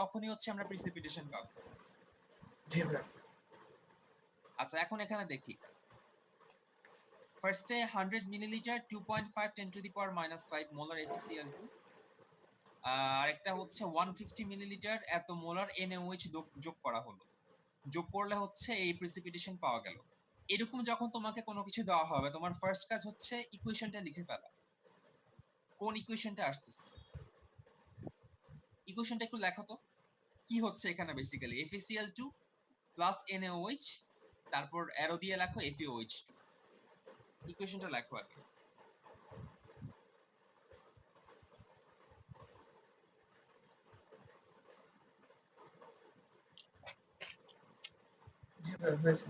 তখনই হচ্ছে আমরা প্রিসিপিটেশন পাবো। জি ভাই। আচ্ছা এখন এখানে দেখি ফার্স্টে 100 millilitre 2.5 10 two the power -5 molar FeCl2, আর একটা হচ্ছে 150 মিলিলিটার এত মোলার NaOH যোগ করা হলো। যোগ করলে হচ্ছে এই প্রিসিপিটেশন পাওয়া গেল। এরকম যখন তোমাকে কোনো কিছু দেওয়া হবে, তোমার ফার্স্ট কাজ হচ্ছে ইকুয়েশনটা লিখে ফেলা। কোন ইকুয়েশনটা আসতেছে, ইকুয়েশনটা একটু লেখো তো। কি হচ্ছে এখানে বেসিক্যালি FeCl2 প্লাস NaOH, তারপর অ্যারো দিয়ে লেখো FeOH2। ইকুয়েশনটা লেখো আগে। জি ভাই হয়েছে।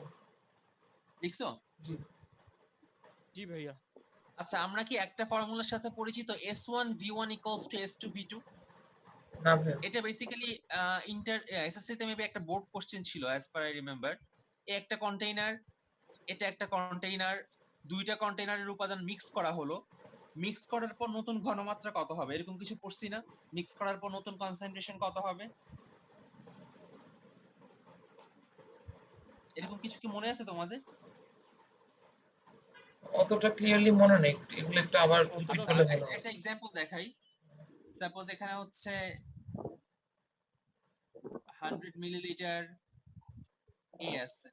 লিখছো? জি জি ভাইয়া। আচ্ছা আমরা কি একটা ফর্মুলার সাথে পরিচিত S1V1 = S2V2? না ভাই। এটা বেসিক্যালি ইন্টার এসএসসি তে মেবি একটা বোর্ড কোশ্চেন ছিল অ্যাজ পার আই রিমেম্বার। একটা কন্টেইনার, এটা একটা কন্টেইনার, দুইটা কন্টেইনারের উপাদান মিক্স করা হলো। মিক্স করার পর নতুন ঘনমাত্রা কত হবে, এরকম কিছু পড়ছি না? মিক্স করার পর নতুন কনসেন্ট্রেশন কত হবে, এরকম কিছু কি মনে আছে তোমাদের? অতটা ক্লিয়ারলি মনে নেই, এগুলো একটু আবার অতটা রিপিট করলে ভালো হয়। একটা এক্সাম্পল দেখাই। সাপোজ এখানে হচ্ছে 100 মিলিলিটার এ আছে,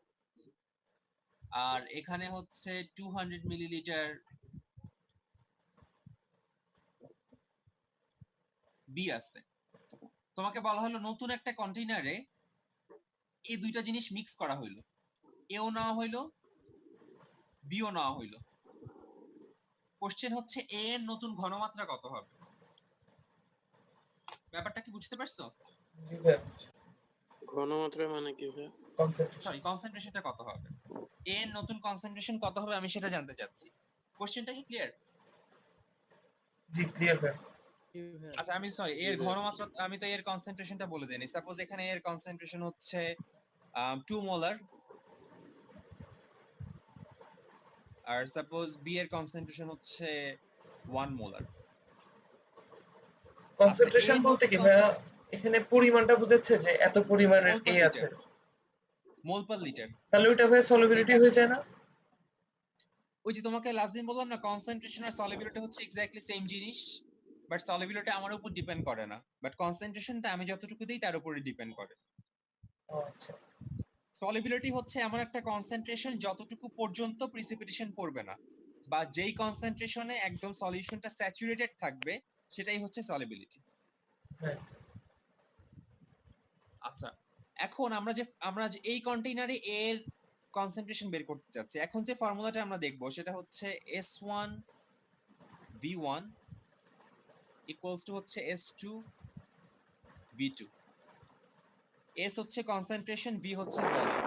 আর এখানে হচ্ছে 200 মিলিলিটার বি আছে। তোমাকে বলা হলো নতুন একটা কন্টেইনারে এই দুইটা জিনিস মিক্স করা হইলো, এও নেওয়া হইলো বিও নেওয়া হইলো। কোশ্চেন হচ্ছে এ এর নতুন ঘনমাত্রা কত হবে। ব্যাপারটা কি বুঝতে পারছো? জি ভাই। ঘনমাত্রা মানে কি ভাই? কনসেপ্ট। সরি, কনসেন্ট্রেশনটা কত হবে, এ এর নতুন কনসেন্ট্রেশন কত হবে আমি সেটা জানতে চাচ্ছি। কোশ্চেনটা কি ক্লিয়ার? জি ক্লিয়ার ভাই। জি ভাইয়া। আচ্ছা আমি সরি, এর ঘনমাত্রা আমি তো এর কনসেন্ট্রেশনটা বলে দেইনি। সাপোজ এখানে এর কনসেন্ট্রেশন হচ্ছে 2 মোলার, আর সাপোজ বি এর কনসেন্ট্রেশন হচ্ছে 1 মোলার। কনসেন্ট্রেশন বলতে কি ভাইয়া, এখানে পরিমাণটা বোঝাচ্ছে যে এত পরিমাণের এ আছে, মোল পার লিটার। তাহলে ওইটা ভাই সলিবিলিটি হয়ে যায় না? ওই যে তোমাকে লাস্ট দিন বললাম না, কনসেন্ট্রেশন আর সলিবিলিটি হচ্ছে এক্স্যাক্টলি সেম জিনিস, বাট সলিবিলিটি আমার উপর ডিপেন্ড করে না, বাট কনসেন্ট্রেশনটা আমি যতটুকু দিই তার উপরে ডিপেন্ড করে। ও আচ্ছা। সলিবিলিটি হচ্ছে এমন একটা কনসেন্ট্রেশন যতটুকু পর্যন্ত প্রিসিপিটেশন করবে না, বা যেই কনসেন্ট্রেশনে একদম সলিউশনটা স্যাচুরেটেড থাকবে সেটাই হচ্ছে সলিবিলিটি। হ্যাঁ। আচ্ছা এখন আমরা যে এই কন্টেইনারে এর কনসেন্ট্রেশন বের করতে চাচ্ছি, এখন যে ফর্মুলাটা আমরা দেখব সেটা হচ্ছে S1V1 = হচ্ছে S2V2। S হচ্ছে কনসেন্ট্রেশন, V হচ্ছে ভলিউম।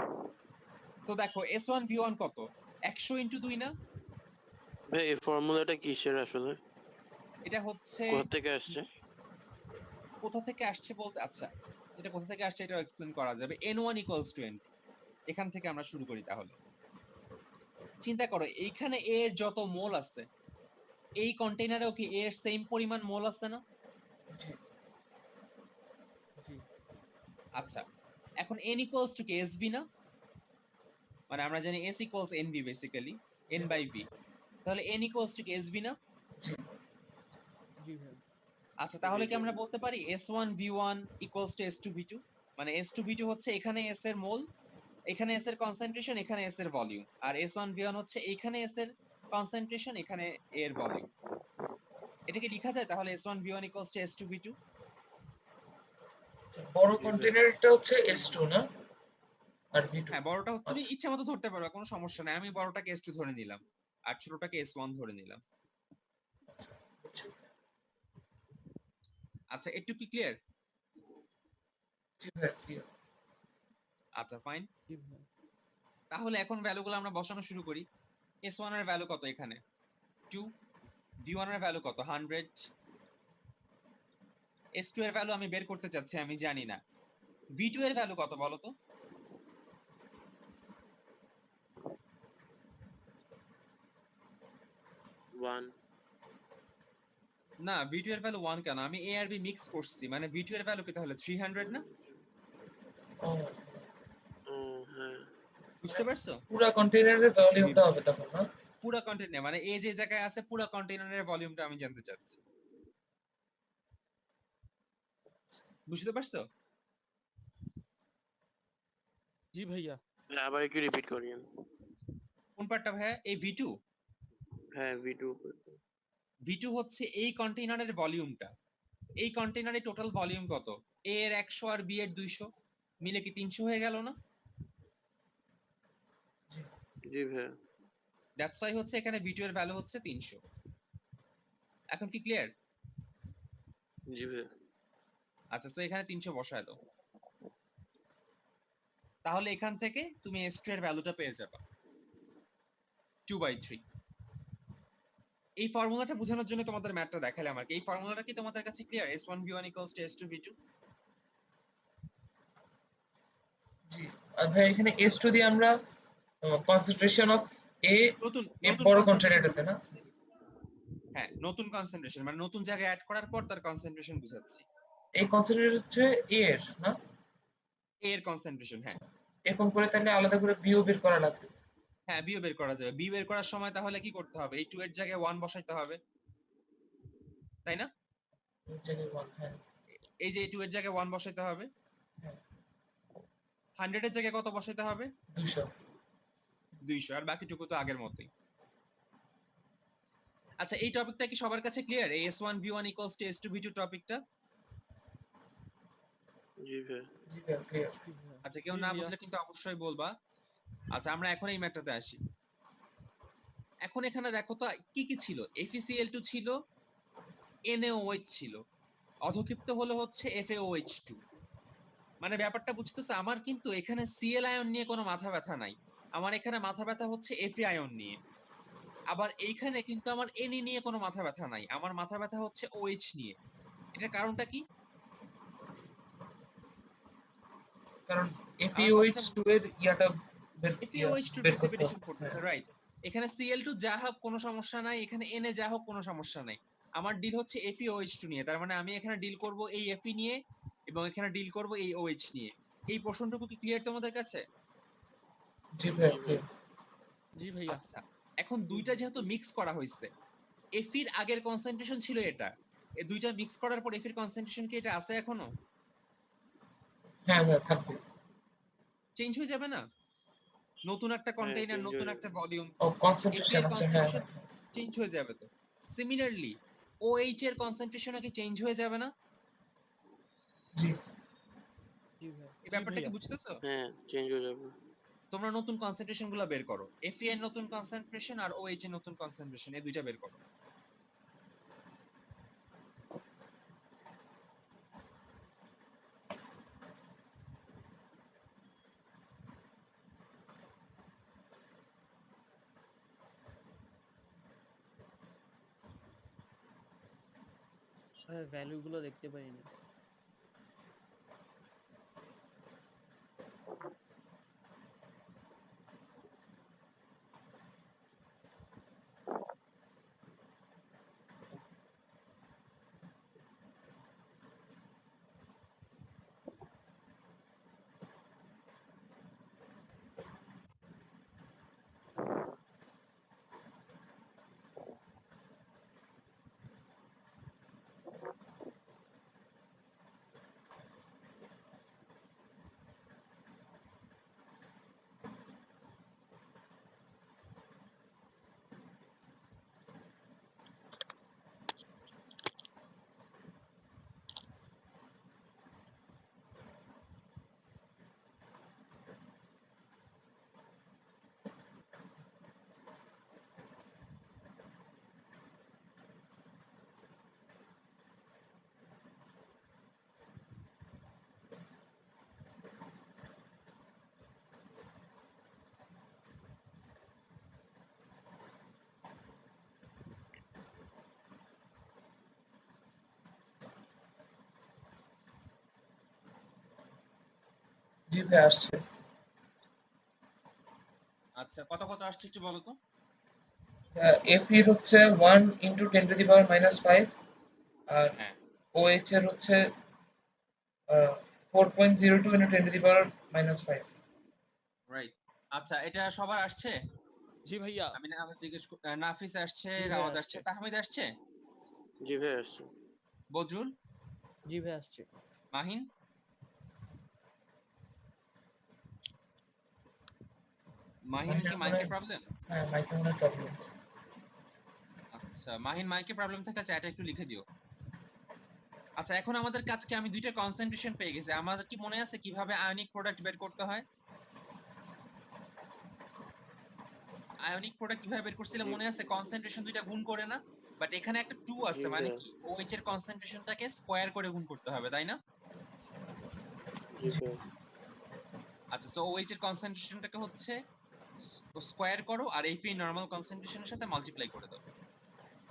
তো দেখো S1V1 কত, 100 × 2 না? ভাই এই ফর্মুলাটা কিসের আসলে? এটা হচ্ছে কোথা থেকে আসছে? কোথা থেকে আসছে বলতে, আচ্ছা এটা কোথা থেকে আসছে এটাও এক্সপ্লেন করা যাবে। N1 = N2, এখান থেকে আমরা শুরু করি। তাহলে চিন্তা করো এইখানে A এর যত মোল আছে এই কন্টেইনারেও কি A এর সেম পরিমাণ মোল আছে না? জি জি আচ্ছা এখন N = কি SV না, মানে আমরা জানি S = NV বেসিক্যালি, N/V। তাহলে N = কি SV না? জি জি ভাইয়া। আচ্ছা তাহলে কি আমরা বলতে পারি S1V1 = S2V2, মানে S2V2 হচ্ছে এখানে S এর মোল, এখানে S এর কনসেন্ট্রেশন, এখানে S এর ভলিউম, আর S1V1 হচ্ছে এখানে S এর কনসেন্ট্রেশন, এখানে A এর ভলিউম। এটা কি লেখা যায় তাহলে S1V1 = S2V2? আচ্ছা, বড় জি ভাই। কন্টেইনারটা হচ্ছে S2 না, আর V2। হ্যাঁ বড়টা তুমি আচ্ছা। ইচ্ছা মতো ধরতে পারবে, কোনো সমস্যা নাই। আমি বড়টাকে S2 ধরে নিলাম আর ছোটটাকে S1 ধরে নিলাম। আচ্ছা, বুঝছি। আচ্ছা একটু কি ক্লিয়ার? জি ভাই ক্লিয়ার। আচ্ছা ফাইন। জি ভাইয়া। তাহলে এখন ভ্যালুগুলো আমরা বসানো শুরু করি। S1 এর ভ্যালু কত, এখানে 2। V1 এর ভ্যালু কত, 100। S2 এর ভ্যালু আমি বের করতে চাচ্ছি, আমি জানি না। V2 এর ভ্যালু কত বলো তো? ওয়ান। না v2 এর ভ্যালু 1 কেন, আমি a আর b মিক্স করছি, মানে v2 এর ভ্যালু কি তাহলে 300 না? ও, হ্যাঁ বুঝতে পারছো? পুরা কন্টেইনারের ভলিউমটা হবে তখন না? পুরো কন্টেইনার মানে এই যে জায়গায় আছে পুরো কন্টেইনারের ভলিউমটা আমি জানতে চাচ্ছি। বুঝতে পারছো? জি ভাইয়া। আবার একটু রিপিট করিয়েন। কোন পার্টটা ভাইয়া? এই v2 হ্যাঁ V2 v2 হচ্ছে এই কন্টেইনারের ভলিউমটা। এই কন্টেইনারে টোটাল ভলিউম কত? a এর 100 আর b এর 200 মিলে কি 300 হয়ে গেল না? জি ভাইয়া। দ্যাটস ওয়াই হচ্ছে এখানে v2 এর ভ্যালু হচ্ছে 300। এখন কি ক্লিয়ার? জি ভাইয়া। আচ্ছা, সো এখানে 300 বসায় দাও, তাহলে এখান থেকে তুমি s2 এর ভ্যালুটা পেয়ে যাবে 2/3। এই ফর্মুলাটা বোঝানোর জন্য তোমাদের ম্যাথটা দেখালে আমাকে। এই ফর্মুলাটা কি তোমাদের কাছে ক্লিয়ার? s1v1 = s2v2। জি। আর ভাই এখানে S2 দিয়ে আমরা কনসেন্ট্রেশন অফ A নতুন এ নতুন বড় কনসেন্ট্রেশন কন্টেইনারটাতে না? বুঝাচ্ছি। হ্যাঁ, নতুন কনসেন্ট্রেশন মানে নতুন জায়গায় অ্যাড করার পর তার কনসেন্ট্রেশন বুঝাচ্ছি। এই কনসেন্ট্রেশন হচ্ছে A এর না? a এর কনসেন্ট্রেশন, হ্যাঁ। এরকম করে তাহলে আলাদা করে B ও বের করা লাগবে। হ্যাঁ, b ও বের করা যাবে। b বের করার সময় তাহলে কি করতে হবে? এই 2 এর জায়গায় 1 বসাইতে হবে, তাই না? জায়গায় 1, হ্যাঁ। এই যে এই 2 এর জায়গায় 1 বসাইতে হবে। হ্যাঁ। 100 এর জায়গায় কত বসাইতে হবে? 200। 200, আর বাকিটুকু তো আগের মতোই। আচ্ছা, এই টপিকটা কি সবার কাছে ক্লিয়ার? এই s1v1 = s2v2 টপিকটা? জি ভাইয়া। জি ভাই, ক্লিয়ার। জি ভাইয়া। আচ্ছা, কেউ জি না ভাইয়া। বুঝলে কিন্তু অবশ্যই বলবা। আচ্ছা, আমরা এখন এই ম্যাথটাতে আসি। এখন এখানে দেখো তো কি কি ছিল? FeCl2 ছিল, NaOH ছিল, অধক্ষিপ্ত হলো হচ্ছে FaOH2। মানে ব্যাপারটা বুঝতেছো? আমার কিন্তু এখানে Cl আয়ন নিয়ে কোনো মাথা ব্যথা নাই, আমার এখানে মাথা ব্যথা হচ্ছে Fe আয়ন নিয়ে। আবার এইখানে কিন্তু আমার Na নিয়ে কোনো মাথা ব্যথা নাই, আমার মাথা ব্যথা হচ্ছে OH নিয়ে। এটার কারণটা কি? কারণ আমার কথাটা FeOH2 এর ইয়াটা FeOH2 বের করতে প্রেসিপিটেশন হবে। করতেছে, হ্যাঁ। রাইট? এখানে Cl2 যা হোক কোনো সমস্যা নাই, এখানে Na যা হোক কোনো সমস্যা নাই। আমার ডিল হচ্ছে FeOH2 নিয়ে, তার মানে আমি এখানে ডিল করব এই Fe নিয়ে এবং এখানে ডিল করব এই OH নিয়ে। এই পোর্শনটুকু কি ক্লিয়ার তোমাদের কাছে? জি ভাই, জি ভাইয়া। ক্লিয়ার। জি ভাইয়া। আচ্ছা, এখন দুইটা যেহেতু মিক্স করা হয়েছে, Fe এর আগের কনসেন্ট্রেশন ছিল এটা, এই দুইটা মিক্স করার পর Fe এর কনসেন্ট্রেশন কি এটা আছে এখনো? হ্যাঁ ভাই, থাকবে। চেঞ্জ হয়ে যাবে না? নতুন একটা হ্যাঁ কন্টেইনার, চেঞ্জ নতুন হয়ে একটা যাবে। ভলিউম, ও, Fe কনসেন্ট্রেশন এর আছে, হ্যাঁ কনসেন্ট্রেশন হ্যাঁ। চেঞ্জ হয়ে যাবে তো। সিমিলারলি OH এর কনসেন্ট্রেশনও কি চেঞ্জ হয়ে যাবে না? জি। জি ভাইয়া। এই জি ব্যাপারটা কি ভাইয়া। বুঝতেছো? হ্যাঁ চেঞ্জ হয়ে যাবে। তোমরা নতুন কনসেন্ট্রেশন গুলো বের করো, Fe এর নতুন কনসেন্ট্রেশন আর OH এর নতুন কনসেন্ট্রেশন, এই দুইটা বের করো। ভ্যালু গুলো দেখতে পাইনি। জি ভাই, আসছে। আচ্ছা, কত কত আসছে একটু বলো তো। Fe হচ্ছে 1 × 10⁻⁵, আর হ্যাঁ OH এর হচ্ছে 4.02 into 10 to the power -5। Right. আচ্ছা এটা সবার আসছে? জি ভাইয়া। আমি না আমার নাফিস আসছে, জি ভাই রাওয়াত আসছে, আসছে। তাহমিদ আসছে, জি ভাই আসছে। বজরুল, জি ভাই আসছে। মাহিন। মাহিন কি মাইকের মনে মাইকের প্রবলেম? হ্যাঁ মাইকের মনে প্রবলেম। আচ্ছা মাহিন মাইকের প্রবলেম থাকলে চ্যাটে একটু লিখে দিও। আচ্ছা এখন আমাদের কাজকে আমি দুইটা কনসেন্ট্রেশন পেয়ে গেছি। আমাদের কি মনে আছে কিভাবে আয়নিক প্রোডাক্ট বের করতে হয়? আয়নিক প্রোডাক্ট কিভাবে বের করছিলাম জি মনে আছে? কনসেন্ট্রেশন দুইটা গুণ করে না? বাট এখানে একটা 2 জি আছে, মানে ভাই কি OH এর কনসেন্ট্রেশনটাকে স্কয়ার করে গুণ করতে হবে, তাই না? জি ভাই আচ্ছা সো OH এর কনসেন্ট্রেশনটাকে হচ্ছে স্কয়ার করো আর Fe নরমাল কনসেন্ট্রেশনের সাথে মাল্টিপ্লাই করে দাও।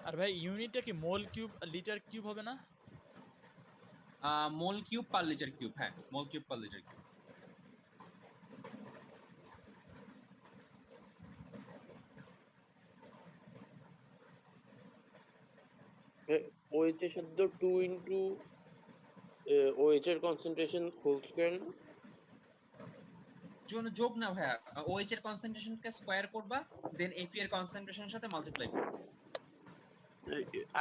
আর ভাই ইউনিটটা কি মোল কিউব লিটার কিউব হবে না? Mole cube per litre cube, হ্যাঁ mole cube per litre cube. OH এর সাথে তো 2 ইন্টু OH এর কনসেন্ট্রেশন হোল স্কয়ার না? জন্য যোগ না ভাইয়া, OH এর কনসেন্ট্রেশনকে স্কয়ার করবা, দেন Fe এর কনসেন্ট্রেশনের সাথে মাল্টিপ্লাই করবা।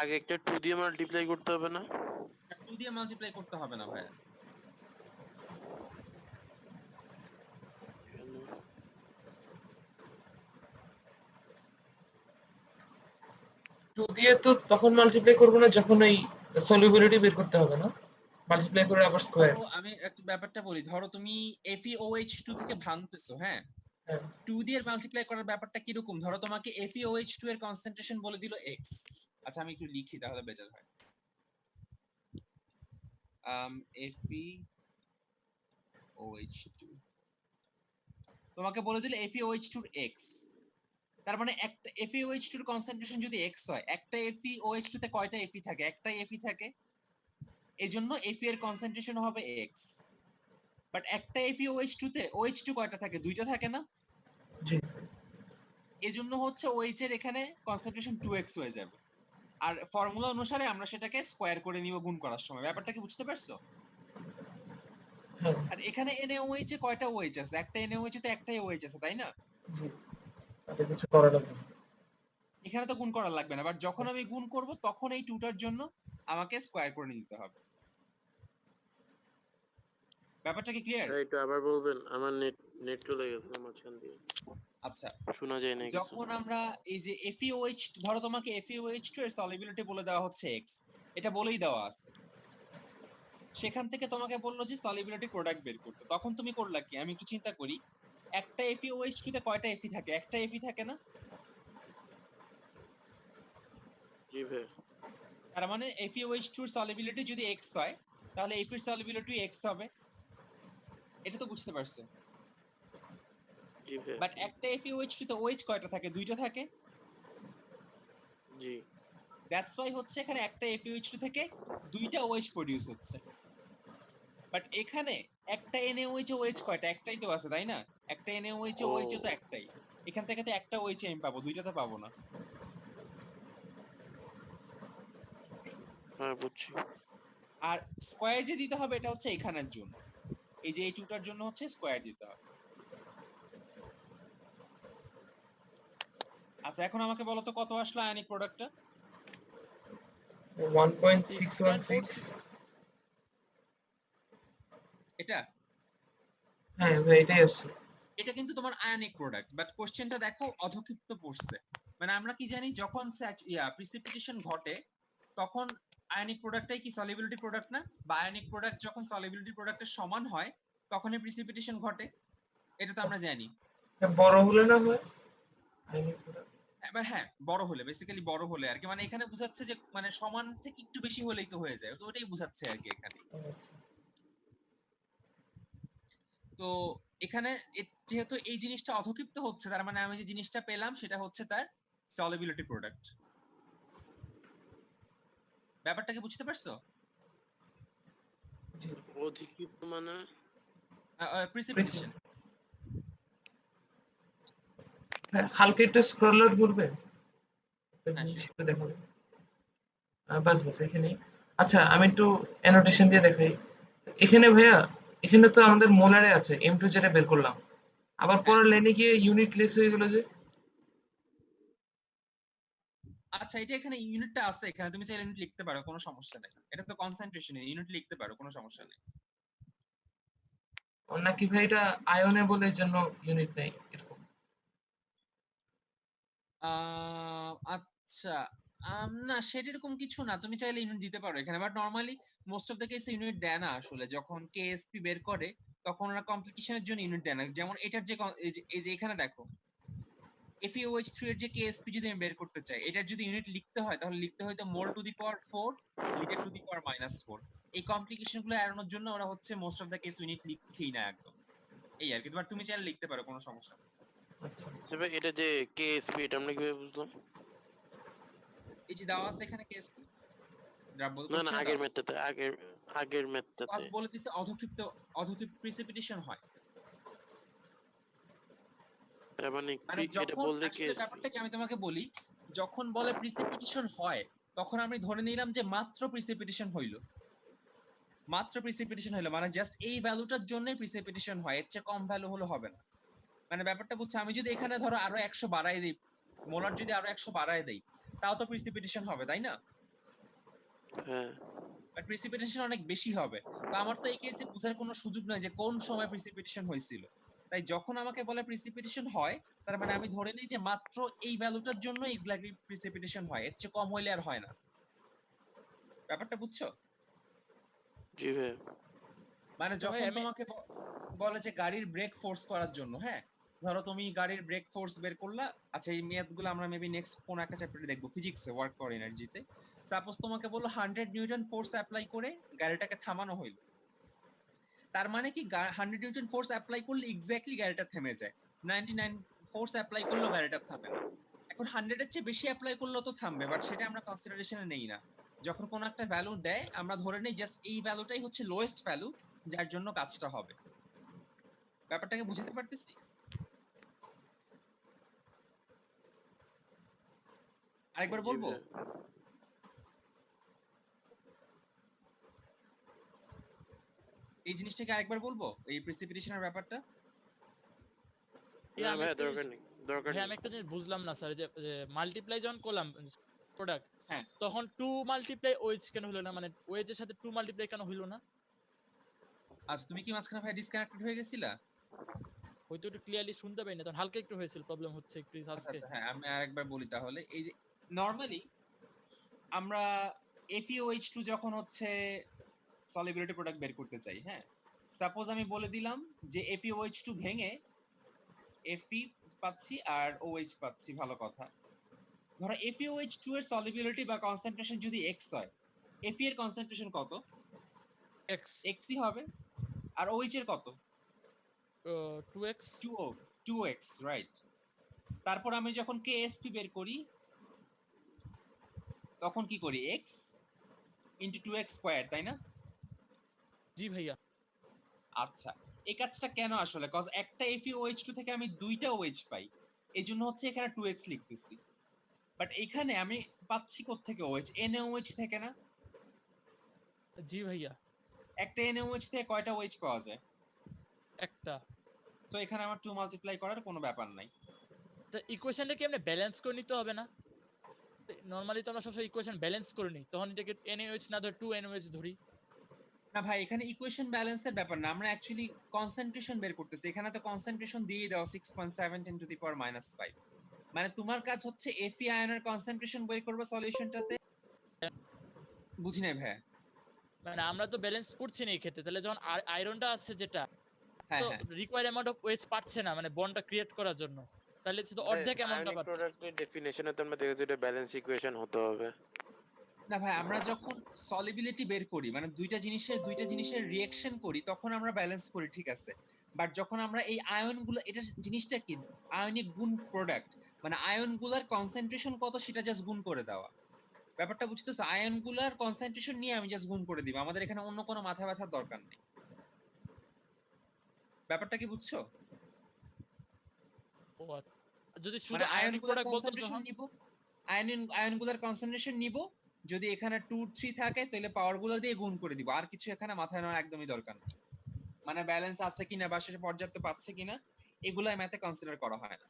আগে একটা 2 দিয়ে মাল্টিপ্লাই করতে হবে না? 2 দিয়ে মাল্টিপ্লাই করতে হবে না ভাইয়া। কেন? 2 দিয়ে তো তখন মাল্টিপ্লাই করব না যখন এই সলিউবিলিটি বের করতে হবে না? মাল্টিপ্লাই করে আবার স্কয়ার। ধরো আমি একটা ব্যাপারটা বলি, ধরো তুমি FeOH2 থেকে ভাঙতেছো, হ্যাঁ হ্যাঁ 2 দিয়ে মাল্টিপ্লাই করার ব্যাপারটা কিরকম? ধরো তোমাকে FeOH2 এর কনসেন্ট্রেশন বলে দিল x। আচ্ছা আমি একটু লিখি তাহলে বেটার হয়। FeOH2 তোমাকে বলে দিল FeOH2 এর x। তার মানে একটা FeOH2 এর কনসেন্ট্রেশন যদি x হয়, একটা FeOH2 তে কয়টা Fe থাকে? একটাই Fe থাকে, এইজন্য Fe এর কনসেন্ট্রেশন হবে x। বাট একটা FeOH2 তে OH2 কয়টা থাকে? দুইটা থাকে না? জি এজন্য হচ্ছে OH এর এখানে কনসেন্ট্রেশন 2x হয়ে যাবে। আর ফর্মুলা অনুসারে আমরা সেটাকে স্কয়ার করে নিব গুণ করার সময়। ব্যাপারটা কি বুঝতে পারছো? হ্যাঁ আর এখানে NaOH এ কয়টা OH আছে? একটা NaOH তে একটাই OH আছে, তাই না? জি তাহলে কিছু করা লাগবে না। এখানে তো গুণ করা লাগবে না, বাট যখন আমি গুণ করব তখন এই টুটার জন্য আমাকে স্কয়ার করে নিতে হবে। ব্যাপারটা কি ক্লিয়ার? ভাই একটু আবার বলবেন, আমার নেট চলে গেছে মাঝখান দিয়ে, আচ্ছা শোনা যায় না কিছু। যখন আমরা এই যে FeOH, ধরো তোমাকে FeOH2 এর সলিবিলিটি বলে দেওয়া হচ্ছে x, এটা বলেই দেওয়া আছে। সেখান থেকে তোমাকে বললো যে সলিবিলিটি প্রোডাক্ট বের করতে, তখন তুমি করলা কি? আমি একটু চিন্তা করি, একটা FeOH2 তে কয়টা Fe থাকে? একটা Fe থাকে না? জি ভাই তার মানে FeOH2 এর সলিবিলিটি যদি x হয়, তাহলে Fe এর সলিবিলিটি x হবে। এটা তো বুঝতে পারছো? জি ভাই বাট একটা FeOH2 তে OH কয়টা থাকে? দুইটা থাকে। জি দ্যাটস ওয়াই হচ্ছে এখানে একটা FeOH2 থেকে দুইটা OH প্রডিউস হচ্ছে। বাট এখানে একটা NaOH এ OH কয়টা? একটাই তো আছে, তাই না? একটা NaOH এ ও OH তো একটাই। এখান থেকে তো একটা OH আমি পাবো, দুইটা তো পাবো না। হ্যাঁ বুঝছি। আর স্কয়ার যে দিতে হবে এটা হচ্ছে এখানের জন্য, এই যে এই টুটার জন্য হচ্ছে স্কয়ার দিতে হবে। আচ্ছা এখন আমাকে বলো তো কত আসলো আয়নিক প্রোডাক্টটা? 1.616। এটা হ্যাঁ ভাই এটাই আসছে। এটা কিন্তু তোমার আয়নিক প্রোডাক্ট, বাট কোশ্চেনটা দেখো অধক্ষিপ্ত পড়ছে। মানে আমরা কি জানি যখন প্রিসিপিটেশন ঘটে তখন আয়নিক প্রোডাক্টটাই কি সলিবিলিটি প্রোডাক্ট না? বা আয়নিক প্রোডাক্ট যখন সলিবিলিটি প্রোডাক্টের সমান হয় তখনই প্রিসিপিটেশন ঘটে, এটা তো আমরা জানি। বড় হলে না হয় আইনিক প্রোডাক্ট। এবার হ্যাঁ বড় হলে, বেসিক্যালি বড় হলে আর কি, মানে এখানে বোঝাচ্ছে যে মানে সমান থেকে একটু বেশি হলেই তো হয়ে যায়, তো ওটাই বোঝাচ্ছে আর কি এখানে। আচ্ছা তো এখানে যেহেতু এই জিনিসটা অধক্ষিপ্ত হচ্ছে, তার মানে আমি যে জিনিসটা পেলাম সেটা হচ্ছে তার সলিবিলিটি প্রোডাক্ট। ব্যাপারটা কি বুঝতে পারছো? জি অধিকৃত মানে? প্রিসিপিটেশন। হ্যাঁ হালকা একটু স্ক্রল আউট করবেন একটা হ্যাঁ জিনিস sure. একটু দেখাবেন। বাস বাস এখানেই আচ্ছা আমি একটু অ্যানোটেশন দিয়ে দেখাই। এখানে ভাইয়া, এখানে তো আমাদের মোলারে আছে M2 যেটা বের করলাম, আবার হ্যাঁ, পরের লাইনে গিয়ে ইউনিট লেস হয়ে গেল যে। আচ্ছা এটা এখানে ইউনিটটা আছে, এখানে তুমি চাইলে ইউনিট লিখতে পারো, কোনো সমস্যা নেই। এটা তো কনসেন্ট্রেশন, ইউনিট লিখতে পারো, কোনো সমস্যা নেই। নাকি ভাই এটা আয়নে বলে এর জন্য ইউনিট নেই এরকম? আচ্ছা, না সেটা এরকম কিছু না, তুমি চাইলে ইউনিট দিতে পারো এখানে, but normally most of the কেসে ইউনিট দেয় না আসলে। যখন কেএসপি বের করে তখন ওরা কমপ্লিকেশনের জন্য ইউনিট দেয় না। যেমন এটার যে এই যে এখানে দেখো FeOH3 এর যে কেএসপি যদি আমি বের করতে চাই, এটার যদি ইউনিট লিখতে হয় তাহলে লিখতে হয়তো mole to the power 4 litre to the power -4। এই কমপ্লিকেশন গুলো এড়ানোর জন্য ওরা হচ্ছে most of the case unit লিখেই না একদম, এই আর কি। তোমার তুমি চাইলে লিখতে পারো, কোনো সমস্যা নেই। আচ্ছা তবে এটা যে কেএসপি এটা আমরা কিভাবে বুঝলাম? এই যে দেওয়া আছে এখানে কেএসপি, দ্রাব্য না না, কোশ্চেনে আগের দেওয়া আছে। ম্যাথটাতে, আগের ম্যাথটাতে। ফার্স্ট বলে দিছে অধক্ষিপ্ত, অধক্ষিপ্ত প্রিসিপিটেশন হয়। তার মানে মানে এটা যখন বললে আসলে কেএসপি। ব্যাপারটা কি আমি তোমাকে বলি, যখন বলে প্রিসিপিটেশন হয় তখন আমি ধরে নিলাম যে মাত্র প্রিসিপিটেশন হইলো, মাত্র প্রিসিপিটেশন হইলো, মানে জাস্ট এই ভ্যালুটার জন্য প্রিসিপিটেশন হয়, এর চেয়ে কম ভ্যালু হলে হবে না। মানে ব্যাপারটা বুঝছো, আমি যদি এখানে ধরো আরো 100 বাড়াই দিই, মোলার যদি আরো 100 বাড়াই দেই, তাও তো প্রিসিপিটেশন হবে, তাই না? হ্যাঁ। বাট প্রিসিপিটেশন অনেক বেশি হবে। তো আমার তো এই কেসে বোঝার কোনো সুযোগ নাই যে কোন সময় প্রিসিপিটেশন হয়েছিল। তাই যখন আমাকে বলে প্রিসিপিটেশন হয়, তার মানে আমি ধরে নিই যে মাত্র এই ভ্যালুটার জন্য এক্স্যাক্টলি প্রিসিপিটেশন হয়, এর চেয়ে কম হইলে আর হয় না। ব্যাপারটা বুঝছো? জি ভাই। মানে তো ভাই যখন আমি তোমাকে বলে যে গাড়ির ব্রেক ফোর্স করার জন্য, হ্যাঁ, ধরো তুমি গাড়ির ব্রেক ফোর্স বের করলা। আচ্ছা এই ম্যাথ গুলো আমরা মেবি নেক্সট কোন একটা চ্যাপ্টারে দেখবো, ফিজিক্সে, ওয়ার্ক ফর এনার্জিতে। সাপোজ তোমাকে বললো 100 নিউটন ফোর্স অ্যাপ্লাই করে গাড়িটাকে থামানো হইলো। তার মানে কি 100 নিউটন ফোর্স অ্যাপ্লাই করলে এক্স্যাক্টলি গাড়িটা থেমে যায়, 99 ফোর্স অ্যাপ্লাই করলেও গাড়িটা থামে না। এখন 100 এর চেয়ে বেশি অ্যাপ্লাই করলেও তো থামবে, বাট সেটা আমরা কনসিডারেশনে নেই না। যখন কোন একটা ভ্যালু দেয় আমরা ধরে নেই জাস্ট এই ভ্যালুটাই হচ্ছে লোয়েস্ট ভ্যালু যার জন্য কাজটা হবে। ব্যাপারটাকে বুঝতে পারতেছি? আরেকবার জি বলবো? ভাই। এই জিনিসটাকে আরেকবার বলবো, এই প্রিসিপিটেশনের ব্যাপারটা? ভাইয়া না আমি ভাই, একটা দরকার জিনিস নেই, দরকার ভাইয়া নেই। আমি একটা জিনিস বুঝলাম না স্যার, যে মাল্টিপ্লাই যখন করলাম প্রোডাক্ট, হ্যাঁ, তখন 2 মাল্টিপ্লাই ওয়েজ কেন হলো না, মানে ওয়েজের সাথে 2 মাল্টিপ্লাই কেন হলো না? আচ্ছা তুমি কি মাঝখানে ভাই ডিসকানেক্টেড হয়ে গেছিলা? হয়তো একটু ক্লিয়ারলি শুনতে পাই না, তখন হালকা একটু হয়েছিল, প্রবলেম হচ্ছে একটু আচ্ছা আজকে। আচ্ছা, হ্যাঁ আমি আরেকবার বলি তাহলে। এই যে নরমালি আমরা FeOH2 যখন হচ্ছে সলিবিলিটি প্রোডাক্ট বের করতে চাই, হ্যাঁ, সাপোজ আমি বলে দিলাম যে FeOH2 ভেঙে Fe পাচ্ছি আর OH পাচ্ছি, ভালো কথা। ধরো FeOH2 এর সলিবিলিটি বা কনসেন্ট্রেশন যদি x হয়, Fe এর কনসেন্ট্রেশন কত? এক্স, x ই হবে। আর OH এর কত? 2x। 2O, 2x, right. তারপর আমি যখন KSP বের করি তখন কি করি? x ইন্টু 2x স্কয়ার, তাই না? জি ভাইয়া। আচ্ছা, এই কাজটা কেন আসলে? কজ একটা FeOH2 থেকে আমি দুইটা OH পাই, এই জন্য হচ্ছে এখানে 2x লিখতেছি। বাট এখানে আমি পাচ্ছি কোত্থেকে OH? NaOH থেকে না? জি ভাইয়া। একটা NaOH থেকে কয়টা OH পাওয়া যায়? একটা। তো এখানে আমার 2 মাল্টিপ্লাই করার কোনো ব্যাপার নাই। তো ইকুয়েশনটা কি আমরা ব্যালেন্স করে নিতে হবে না? নরমালি তো আমরা সবসময় ইকুয়েশন ব্যালেন্স করে নিই, তখন এটাকে NaOH না ধরে 2NaOH ধরি। না ভাই, এখানে ইকুয়েশন ব্যালেন্সের ব্যাপার না, আমরা অ্যাকচুয়ালি কনসেন্ট্রেশন বের করতেছি। এখানে তো কনসেন্ট্রেশন দিয়ে দাও 6.7 10 টু দি পাওয়ার -5। মানে তোমার কাজ হচ্ছে Fe আয়নের কনসেন্ট্রেশন বের করবে সলিউশনটাতে। বুঝি নাই ভাই। মানে আমরা তো ব্যালেন্স করছি না এই ক্ষেত্রে, তাহলে যখন আয়রনটা আছে যেটা, হ্যাঁ তো হ্যাঁ, রিকোয়ার্ড অ্যামাউন্ট অফ ওয়েজ পাচ্ছে না, মানে বন্ডটা ক্রিয়েট করার জন্য, তাহলে সে তো ভাই অর্ধেক অ্যামাউন্টটা আয়নিক পাচ্ছে। প্রোডাক্টের ডেফিনেশনে তো আমরা দেখেছি এটা ব্যালেন্স ইকুয়েশন হতে হবে। না ভাই, আমরা যখন সলিবিলিটি বের করি মানে দুইটা জিনিসের রিঅ্যাকশন করি তখন আমরা ব্যালেন্স করি, ঠিক আছে। বাট যখন আমরা এই আয়নগুলো, এটা জিনিসটা কি, আয়নিক গুণ প্রোডাক্ট, মানে আয়নগুলোর কনসেন্ট্রেশন কত সেটা জাস্ট গুণ করে দেওয়া। ব্যাপারটা বুঝতেছো? আয়নগুলোর কনসেন্ট্রেশন নিয়ে আমি জাস্ট গুণ করে দিব, আমাদের এখানে অন্য কোনো মাথা ব্যথার দরকার নেই। ব্যাপারটা কি বুঝছো? ও আচ্ছা। যদি শুধু মানে আয়নিক আয়নগুলোর প্রোডাক্ট বলতো কনসেন্ট্রেশন তখন? নিব, আয়নগুলোর কনসেন্ট্রেশন নিব, যদি এখানে 2 3 থাকে তাহলে পাওয়ার গুলো দিয়ে গুণ করে দিব, আর কিছু এখানে মাথায় নেওয়ার একদমই দরকার নেই। মানে ব্যালেন্স আছে কিনা বা শেষে পর্যাপ্ত পাচ্ছে কিনা এগুলাই ম্যাথে কনসিডার করা হয় না,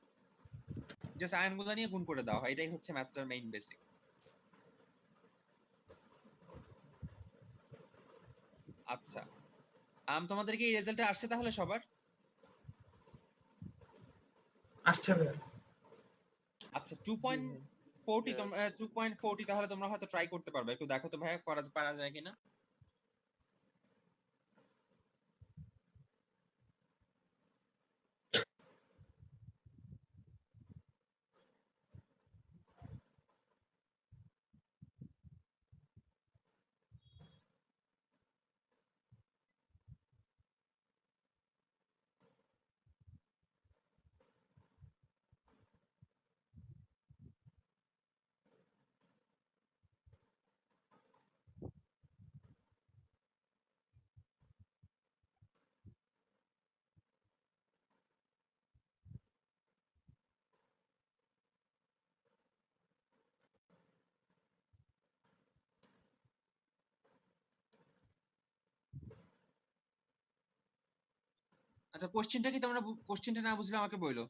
জাস্ট আয়নগুলো নিয়ে গুণ করে দেওয়া হয়, এটাই হচ্ছে ম্যাথটার মেইন বেসিক। আচ্ছা, তোমাদেরকে এই রেজাল্টটা আসছে তাহলে সবার? আসছে ভাইয়া। আচ্ছা 2.40 তোমরা 2.40 তাহলে তোমরা হয়তো ট্রাই করতে পারবে, একটু দেখো তো ভাইয়া পারা যায় কিনা। আচ্ছা কোশ্চেনটা কি তোমরা কোশ্চেনটা না বুঝলে আমাকে বলো।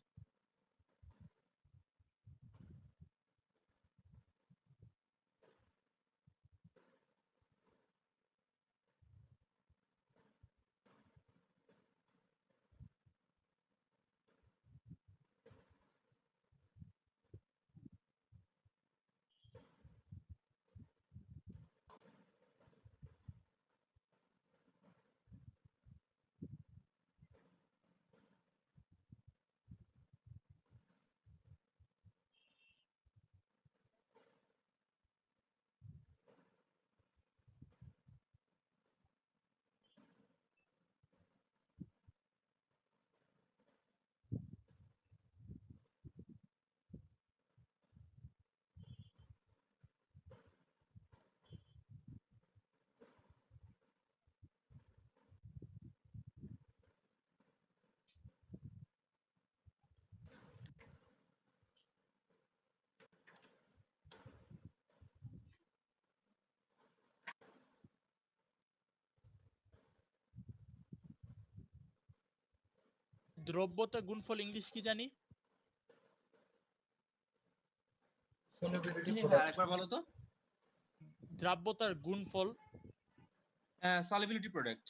দ্রব্যতা গুণফল ইংলিশ কি জানি? solubility চিনি ভাই product। আরেকবার বলো তো। দ্রাব্যতার গুণফল। Solubility product.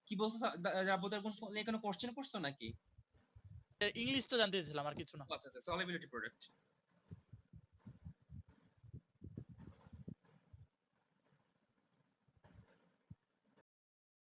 কি বলছো দ্রাব্যতার গুণ নিয়ে কোনো কোশ্চেন করছো নাকি? ইংলিশটা জানতে চাইছিলাম, আর কিছু না। আচ্ছা আচ্ছা সলিবিলিটি প্রোডাক্ট।